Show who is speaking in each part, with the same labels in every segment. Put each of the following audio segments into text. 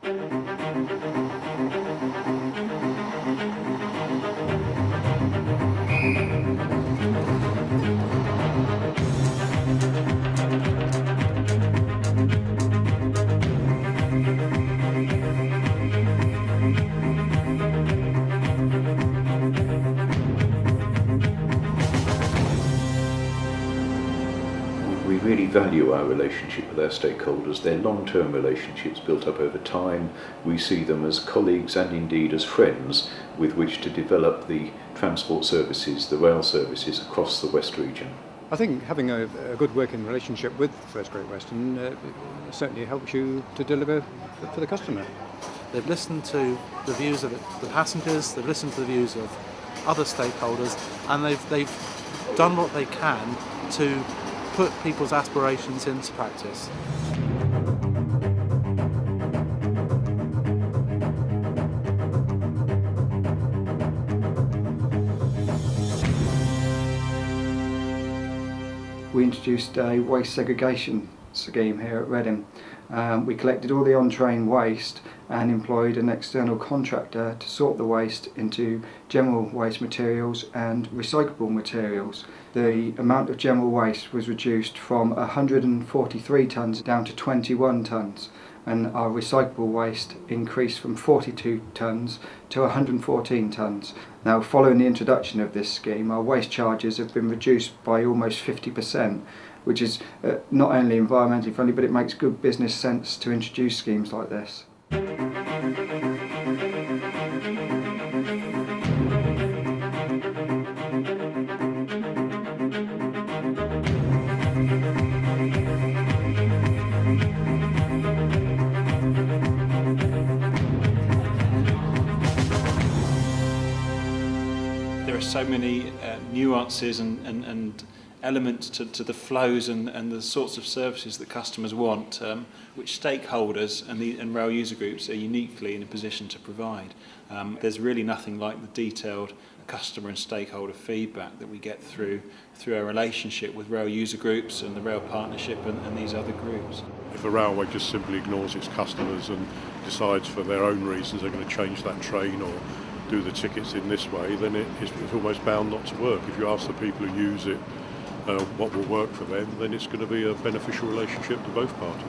Speaker 1: We really value our relationship with our stakeholders. They're long-term relationships built up over time. We see them as colleagues and indeed as friends with which to develop the transport services, the rail services across the West region.
Speaker 2: I think having a good working relationship with First Great Western certainly helps you to deliver for the customer.
Speaker 3: They've listened to the views of the passengers, they've listened to the views of other stakeholders, and they've done what they can to put people's aspirations into practice.
Speaker 4: We introduced a waste segregation scheme here at Reading. We collected all the on-train waste and employed an external contractor to sort the waste into general waste materials and recyclable materials. The amount of general waste was reduced from 143 tonnes down to 21 tonnes, and our recyclable waste increased from 42 tonnes to 114 tonnes. Now, following the introduction of this scheme, our waste charges have been reduced by almost 50%, which is not only environmentally friendly, but it makes good business sense to introduce schemes like this.
Speaker 5: There are so many nuances and elements to the flows and the sorts of services that customers want, which stakeholders and rail user groups are uniquely in a position to provide. There's really nothing like the detailed customer and stakeholder feedback that we get through our relationship with rail user groups and the rail partnership and these other groups.
Speaker 6: If a railway just simply ignores its customers and decides for their own reasons they're going to change that train or do the tickets in this way, then it's almost bound not to work. If you ask the people who use it what will work for them, then it's going to be a beneficial relationship to both parties.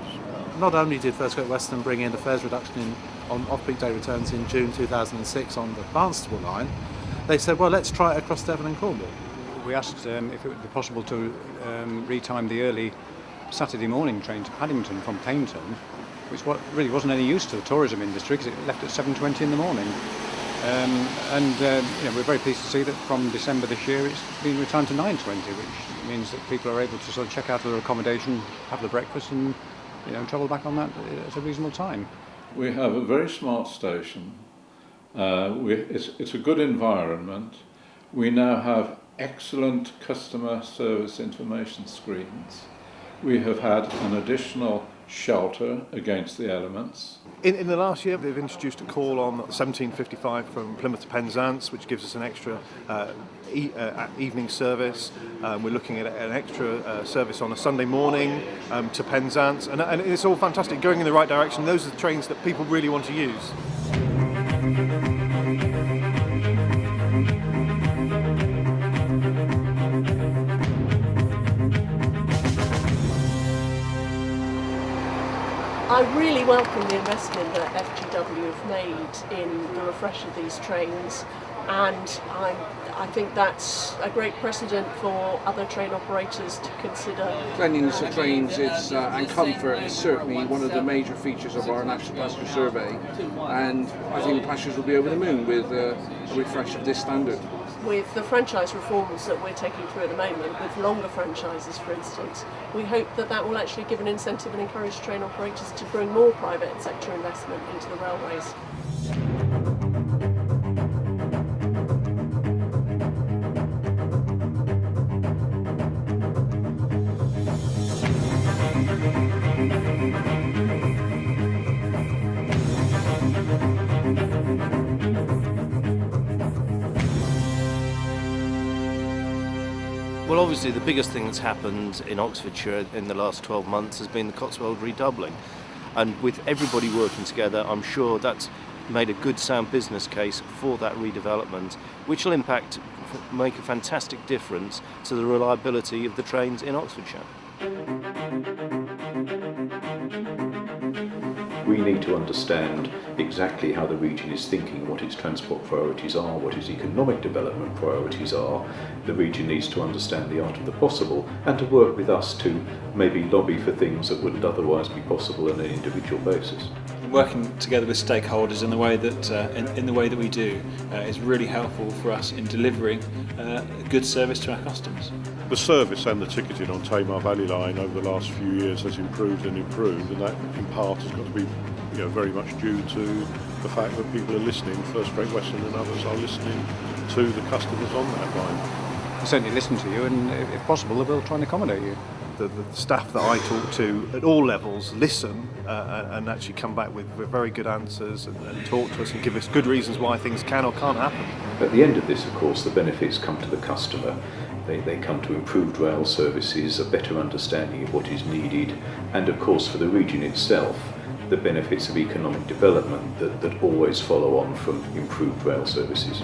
Speaker 3: Not only did First Great Western bring in the fares reduction on off-peak day returns in June 2006 on the Barnstaple line, they said, well, let's try it across Devon and Cornwall.
Speaker 2: We asked if it would be possible to retime the early Saturday morning train to Paddington from Paignton, which really wasn't any use to the tourism industry because it left at 7:20 in the morning. We're very pleased to see that from December this year it's been retimed to 9:20, which means that people are able to sort of check out of their accommodation, have their breakfast and travel back on that at a reasonable time.
Speaker 7: We have a very smart station. It's a good environment. We now have excellent customer service information screens. We have had an additional shelter against the elements.
Speaker 8: In the last year, they've introduced a call on 1755 from Plymouth to Penzance, which gives us an extra evening service. We're looking at an extra service on a Sunday morning to Penzance, and it's all fantastic, going in the right direction. Those are the trains that people really want to use.
Speaker 9: I really welcome the investment that FGW have made in the refresh of these trains, and I think that's a great precedent for other train operators to consider.
Speaker 10: Cleanliness of trains and comfort is certainly one of the major features of our National Passenger Survey, and I think the passengers will be over the moon with a refresh of this standard.
Speaker 9: With the franchise reforms that we're taking through at the moment, with longer franchises for instance, we hope that will actually give an incentive and encourage train operators to bring more private sector investment into the railways.
Speaker 11: Well, obviously the biggest thing that's happened in Oxfordshire in the last 12 months has been the Cotswold redoubling. And with everybody working together, I'm sure that's made a good sound business case for that redevelopment, which will make a fantastic difference to the reliability of the trains in Oxfordshire.
Speaker 1: We need to understand exactly how the region is thinking, what its transport priorities are, what its economic development priorities are. The region needs to understand the art of the possible and to work with us to maybe lobby for things that wouldn't otherwise be possible on an individual basis.
Speaker 5: Working together with stakeholders in the way that we do is really helpful for us in delivering a good service to our customers.
Speaker 6: The service and the ticketing on Tamar Valley Line over the last few years has improved, and that in part has got to be very much due to the fact that people are listening. First Great Western and others are listening to the customers on that line.
Speaker 2: They certainly listen to you, and if possible, they will try and accommodate you.
Speaker 8: The staff that I talk to at all levels listen and actually come back with very good answers and talk to us and give us good reasons why things can or can't happen.
Speaker 1: At the end of this, of course, the benefits come to the customer. They come to improved rail services, a better understanding of what is needed, and of course for the region itself, the benefits of economic development that always follow on from improved rail services.